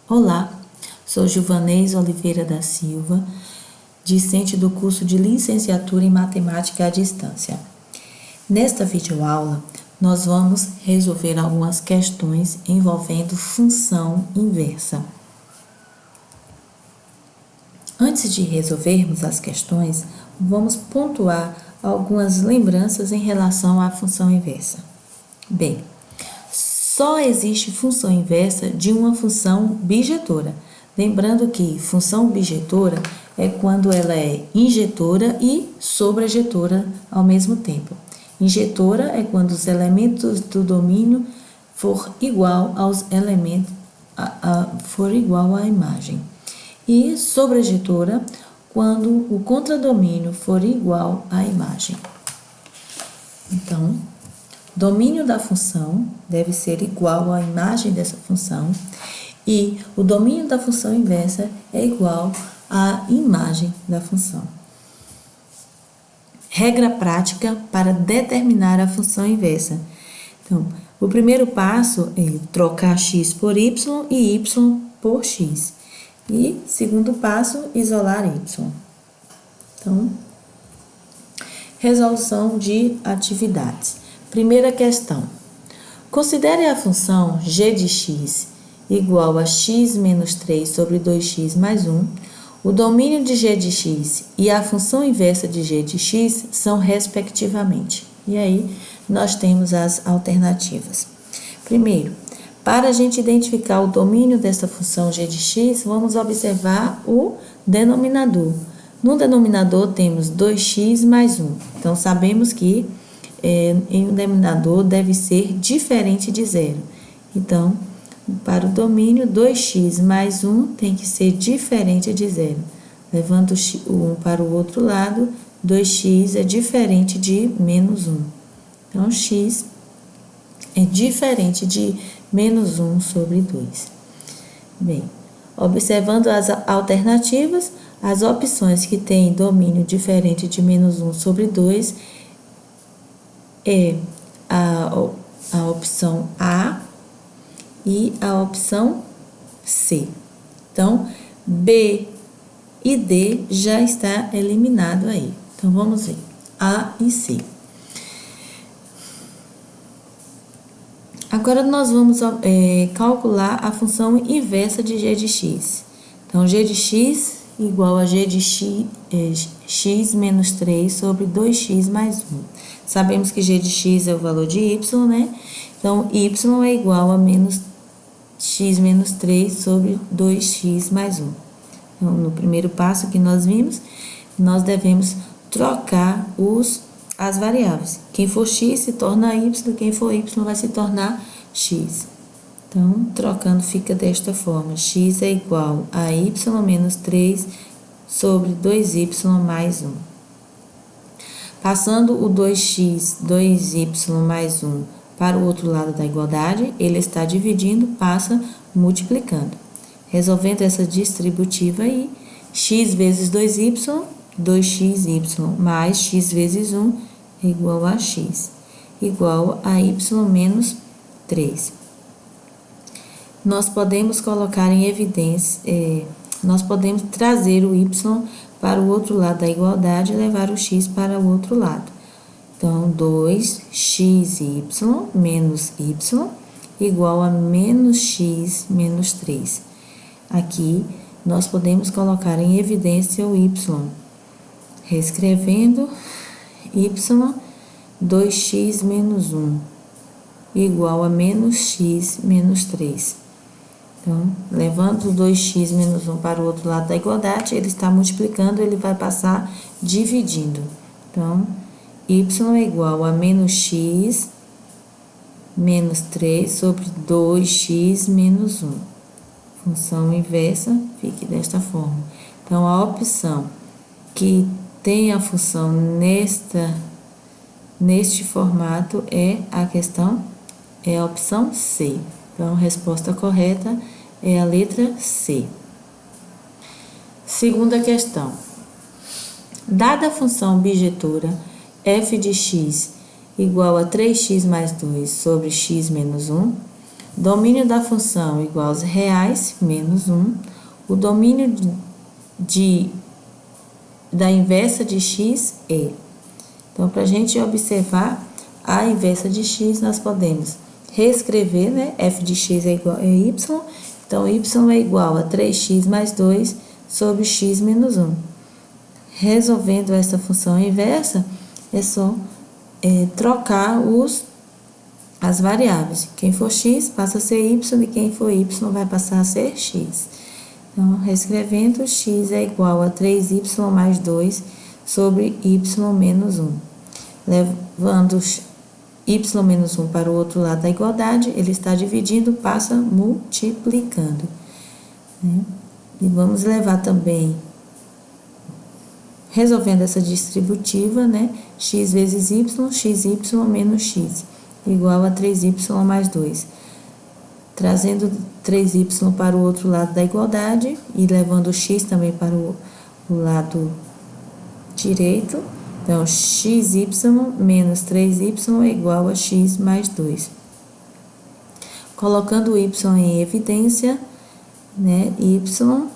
Olá, sou Gilvanês Oliveira da Silva, discente do curso de Licenciatura em Matemática à Distância. Nesta videoaula, nós vamos resolver algumas questões envolvendo função inversa. Antes de resolvermos as questões, vamos pontuar algumas lembranças em relação à função inversa. Bem, só existe função inversa de uma função bijetora. Lembrando que função bijetora é quando ela é injetora e sobrejetora ao mesmo tempo. Injetora é quando os elementos do domínio for igual aos elementos for igual à imagem. E sobrejetora quando o contradomínio for igual à imagem. Então, domínio da função deve ser igual à imagem dessa função e o domínio da função inversa é igual à imagem da função. Regra prática para determinar a função inversa. Então, o primeiro passo é trocar x por y e y por x. E, segundo passo, isolar y. Então, resolução de atividades. Primeira questão. Considere a função g de x igual a x menos 3 sobre 2x mais 1. O domínio de g de x e a função inversa de g de x são respectivamente. E aí, nós temos as alternativas. Primeiro, para a gente identificar o domínio dessa função g de x, vamos observar o denominador. No denominador temos 2x mais 1. Então, sabemos que em um denominador deve ser diferente de zero. Então, para o domínio, 2x mais 1 tem que ser diferente de zero. Levando o 1 para o outro lado, 2x é diferente de menos 1. Então, x é diferente de menos 1 sobre 2. Bem, observando as alternativas, as opções que têm domínio diferente de menos 1 sobre 2 é a opção A e a opção C. Então, B e D já está eliminado aí. Então, vamos ver A e C. Agora, nós vamos calcular a função inversa de g de x. Então, g de x igual a g de x menos 3 sobre 2x mais 1. Sabemos que g de x é o valor de y, né? Então, y é igual a x menos 3 sobre 2x mais 1. Então, no primeiro passo que nós vimos, nós devemos trocar as variáveis. Quem for x se torna y, quem for y vai se tornar x. Então, trocando fica desta forma. X é igual a y menos 3 sobre 2y mais 1. Passando o 2x, 2y mais 1 para o outro lado da igualdade, ele está dividindo, passa multiplicando. Resolvendo essa distributiva aí, x vezes 2y, 2xy, mais x vezes 1 é igual a x, igual a y menos 3. Nós podemos colocar em evidência, nós podemos trazer o y para o outro lado da igualdade e levar o x para o outro lado. Então, 2xy menos y igual a menos x menos 3. Aqui, nós podemos colocar em evidência o y, reescrevendo y 2x menos 1 igual a menos x menos 3. Então, levando o 2x menos 1 para o outro lado da igualdade, ele está multiplicando, ele vai passar dividindo. Então, y é igual a menos x menos 3 sobre 2x menos 1. Função inversa fica desta forma. Então, a opção que tem a função neste formato é a opção C. Então, a resposta correta é a letra C. Segunda questão. Dada a função bijetora f de x igual a 3x mais 2 sobre x menos 1, Domínio da função igual aos reais, menos 1. O domínio da inversa de x é. Então, para a gente observar a inversa de x, nós podemos reescrever, né? F de x é igual a y. Então, y é igual a 3x mais 2 sobre x menos 1. Resolvendo essa função inversa, é só trocar as variáveis. Quem for x passa a ser y e quem for y vai passar a ser x. Então, reescrevendo, x é igual a 3y mais 2 sobre y menos 1. Levando y menos 1 para o outro lado da igualdade, ele está dividindo, passa multiplicando. Né? E vamos levar também, resolvendo essa distributiva, né? X vezes y, xy menos x, igual a 3y mais 2. Trazendo 3y para o outro lado da igualdade e levando o x também para o lado direito. Então, xy menos 3y é igual a x mais 2. Colocando o y em evidência, né? Y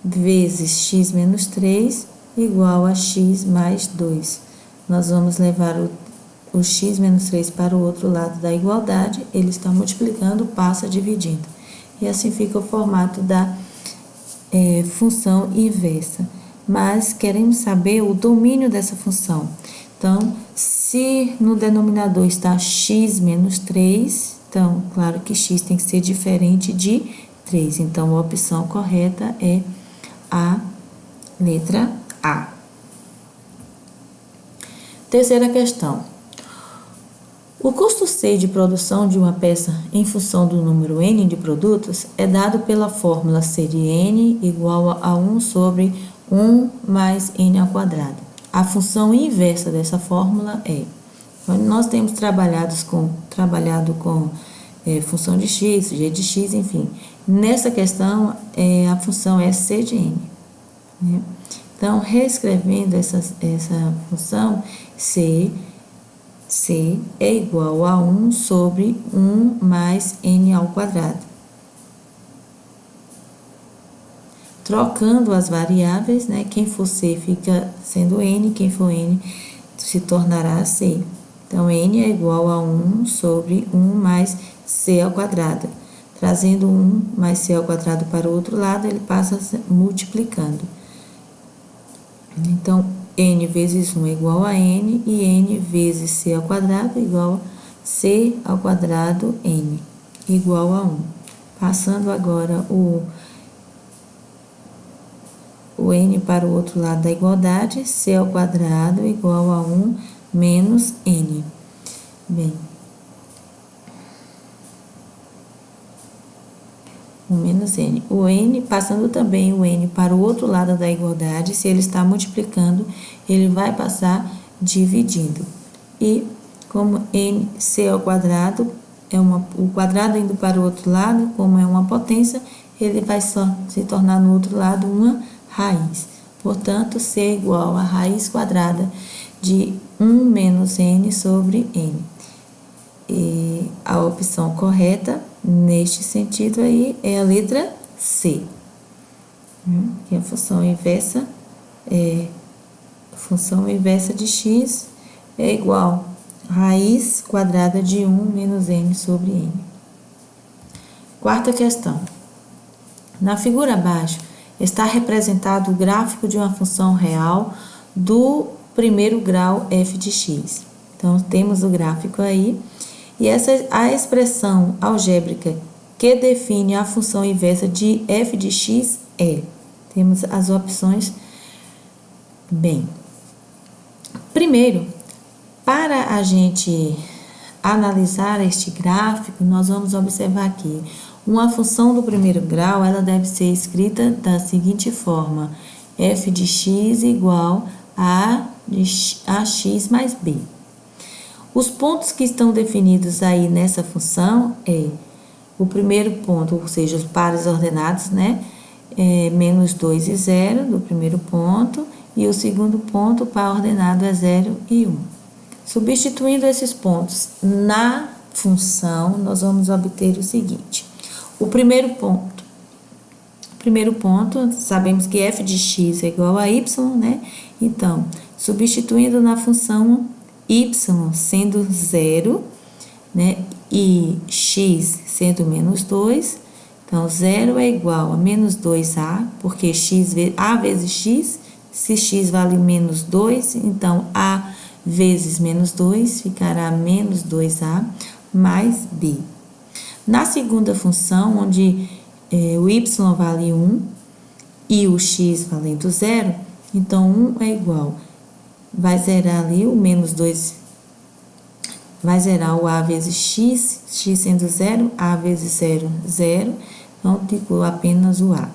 vezes x menos 3 igual a x mais 2. Nós vamos levar o x menos 3 para o outro lado da igualdade, ele está multiplicando, passa dividindo. E assim fica o formato da função inversa. Mas queremos saber o domínio dessa função. Então, se no denominador está x menos 3, então, claro que x tem que ser diferente de 3. Então, a opção correta é a letra A. Terceira questão. O custo C de produção de uma peça em função do número n de produtos é dado pela fórmula C de n igual a 1 sobre 1 mais n ao quadrado. A função inversa dessa fórmula é... Nós temos trabalhado com função de x, g de x, enfim. Nessa questão, a função é C de n. Né? Então, reescrevendo essa função, C é igual a 1 sobre 1 mais n ao quadrado. Trocando as variáveis, né? Quem for C fica sendo n, quem for n se tornará C. Então, n é igual a 1 sobre 1 mais c ao quadrado. Trazendo 1 mais c ao quadrado para o outro lado, ele passa multiplicando. Então, n vezes 1 é igual a n, e n vezes c ao quadrado igual a c ao quadrado n, igual a 1. Passando agora o n para o outro lado da igualdade, c ao quadrado igual a 1 menos n. Bem, 1 menos n. O n, passando também o n para o outro lado da igualdade, se ele está multiplicando, ele vai passar dividindo. E como c ao quadrado, o quadrado indo para o outro lado, como é uma potência, ele vai só se tornar no outro lado uma raiz. Portanto, c é igual a raiz quadrada de 1 menos n sobre n. E a opção correta, neste sentido aí, é a letra C. Que a função inversa de x é igual a raiz quadrada de 1 menos n sobre n. Quarta questão. Na figura abaixo, está representado o gráfico de uma função real do primeiro grau f de x. Então, temos o gráfico aí. E a expressão algébrica que define a função inversa de f de x é... Temos as opções. Bem, primeiro, para a gente analisar este gráfico, nós vamos observar aqui. Uma função do primeiro grau, ela deve ser escrita da seguinte forma: f de x igual a x mais b. Os pontos que estão definidos aí nessa função o primeiro ponto, ou seja, os pares ordenados, né? Menos 2 e 0 do primeiro ponto, e o segundo ponto, o par ordenado é 0 e 1. Substituindo esses pontos na função, nós vamos obter o seguinte. O primeiro ponto, sabemos que f de x é igual a y, né? Então, substituindo na função y sendo 0, né? E x sendo menos 2, então 0 é igual a menos 2a, porque a vezes x, se x vale menos 2, então a vezes menos 2 ficará menos 2a mais b. Na segunda função, onde o y vale 1 e o x valendo 0, então 1 é igual, vai zerar ali o menos 2, vai zerar o a vezes x, x sendo 0, a vezes 0, 0, então ficou apenas o a.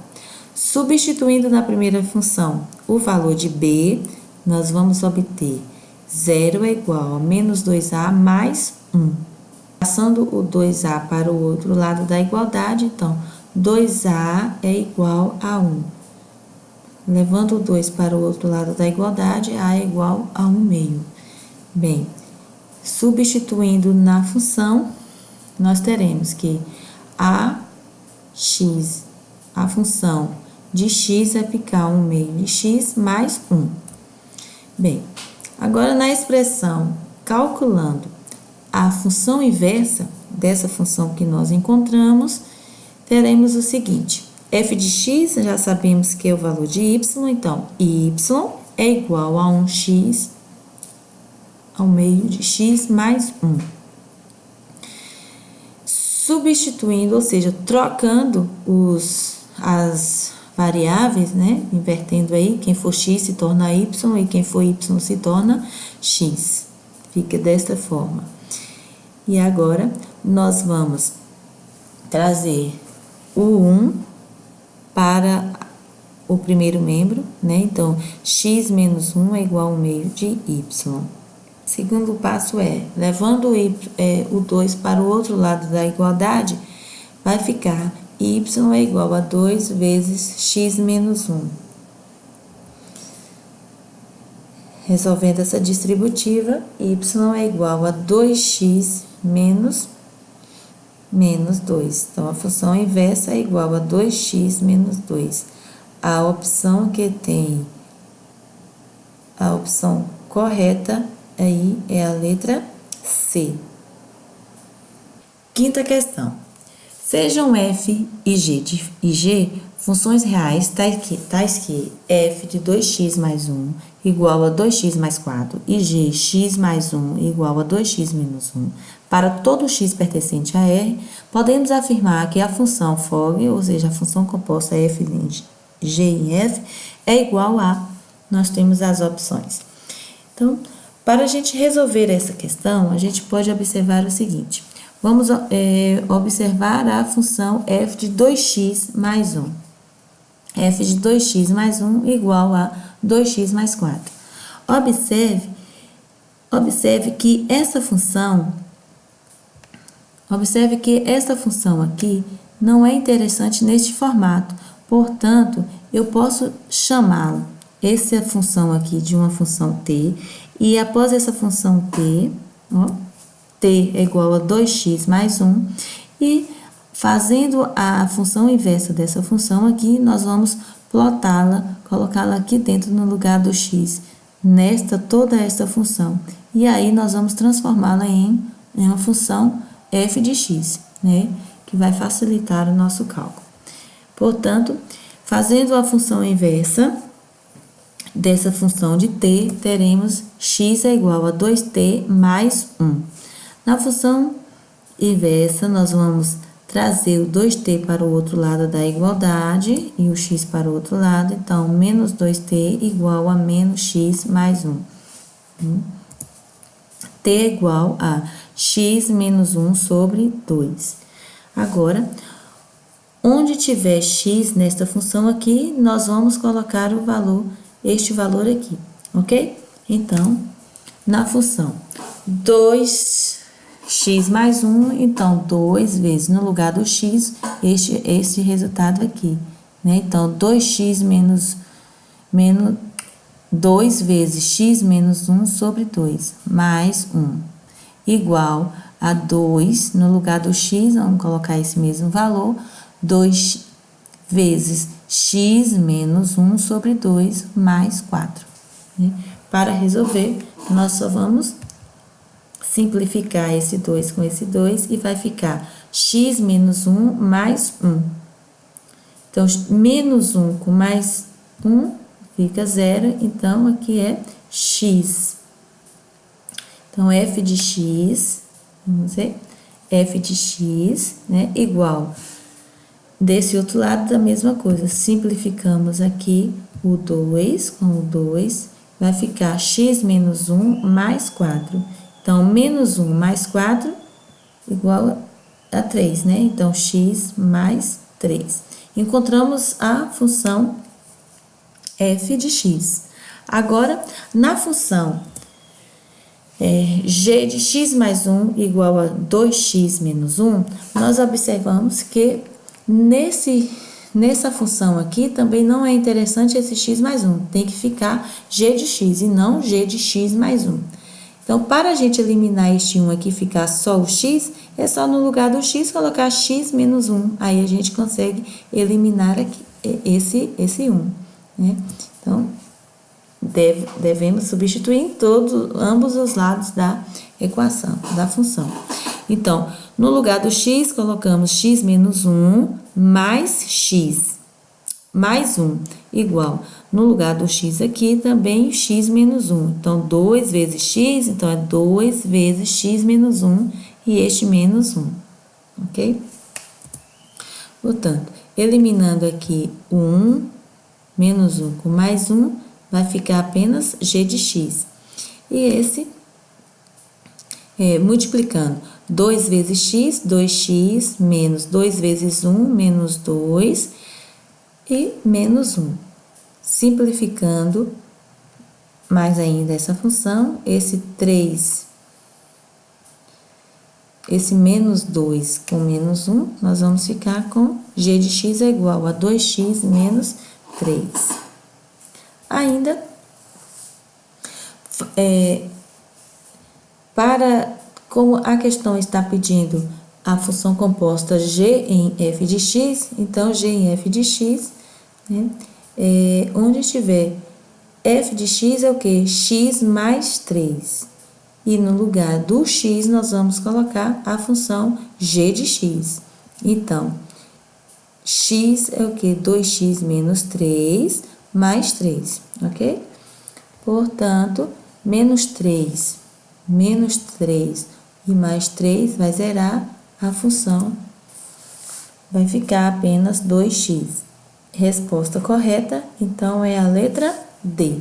Substituindo na primeira função o valor de b, nós vamos obter 0 é igual a menos 2a mais 1. Passando o 2a para o outro lado da igualdade, então 2a é igual a 1. Levando o 2 para o outro lado da igualdade, a é igual a 1 meio. Bem, substituindo na função, nós teremos que a função de x vai ficar 1 meio de x mais 1. Bem, agora na expressão calculando a função inversa dessa função que nós encontramos, teremos o seguinte: f de x, já sabemos que é o valor de y, então y é igual a 1x ao meio de x mais 1. Substituindo, ou seja, trocando as variáveis, né? Invertendo aí, quem for x se torna y e quem for y se torna x. Fica desta forma. E agora, nós vamos trazer o 1 para o primeiro membro, né? Então, x menos 1 é igual a 1 meio de y. Segundo passo é, levando o 2 para o outro lado da igualdade, vai ficar y é igual a 2 vezes x menos 1. Resolvendo essa distributiva, y é igual a 2x menos 2. Então, a função inversa é igual a 2x menos 2. A opção que tem a opção correta aí é a letra C. Quinta questão. Sejam f e g funções reais tais que f de 2x mais 1 igual a 2x mais 4 e g x mais 1 igual a 2x menos 1. Para todo x pertencente a R, podemos afirmar que a função FOG, ou seja, a função composta f, g e f, é igual a... Nós temos as opções. Então, para a gente resolver essa questão, a gente pode observar o seguinte. Vamos observar a função f de 2x mais 1. f de 2x mais 1 igual a 2x mais 4. Observe que essa função aqui não é interessante neste formato. Portanto, eu posso chamá-la, essa função aqui, de uma função t, e após essa função t, t é igual a 2x mais 1, e fazendo a função inversa dessa função aqui, nós vamos plotá-la, colocá-la aqui dentro no lugar do x, toda esta função. E aí, nós vamos transformá-la em uma função f de x, né? Que vai facilitar o nosso cálculo. Portanto, fazendo a função inversa dessa função de t, teremos x é igual a 2t mais 1. Na função inversa, nós vamos trazer o 2t para o outro lado da igualdade e o x para o outro lado. Então, menos 2t igual a menos x mais 1. T é igual a x menos 1 sobre 2. Agora, onde tiver x nesta função aqui, nós vamos colocar o valor, este valor aqui, ok? Então, na função 2x mais 1, então 2 vezes, no lugar do x, este resultado aqui, né? Então, 2x menos 2 vezes x menos 1 sobre 2, mais 1, igual a 2, no lugar do x, vamos colocar esse mesmo valor, 2 vezes x menos 1 sobre 2 mais 4. Né? Para resolver, nós só vamos simplificar esse 2 com esse 2 e vai ficar x menos 1 mais 1. Então, menos 1 com mais 1 fica 0, então aqui é x. Então, f de x, vamos ver, f de x, né, igual, desse outro lado da mesma coisa, simplificamos aqui o 2 com o 2, vai ficar x menos 1 mais 4. Então, menos 1 mais 4 igual a 3, né? Então, x mais 3. Encontramos a função f de x. Agora, na função g de x mais 1 igual a 2x menos 1, nós observamos que nessa função aqui também não é interessante esse x mais 1, tem que ficar g de x e não g de x mais 1. Então, para a gente eliminar este 1 aqui e ficar só o x, é só no lugar do x colocar x menos 1, aí a gente consegue eliminar aqui esse 1, né? Então, devemos substituir em ambos os lados da equação, da função. Então, no lugar do x, colocamos x menos 1 mais x, mais 1, igual. No lugar do x aqui, também x menos 1. Então, 2 vezes x, então é 2 vezes x menos 1 e este menos 1, ok? Portanto, eliminando aqui o 1, menos 1 com mais 1, vai ficar apenas g de x. E esse, multiplicando 2 vezes x, 2x, menos 2 vezes 1, menos 2 e menos 1. Simplificando mais ainda essa função, esse 3, esse menos 2 com menos 1, nós vamos ficar com g de x é igual a 2x menos 3. Ainda, como a questão está pedindo a função composta g em f de x, então g em f de x, né, onde estiver f de x é o que? X mais 3. E no lugar do x, nós vamos colocar a função g de x. Então, x é o que? 2x menos 3 mais 3, ok? Portanto, menos 3 e mais 3 vai zerar a função, vai ficar apenas 2x. Resposta correta, então, é a letra D.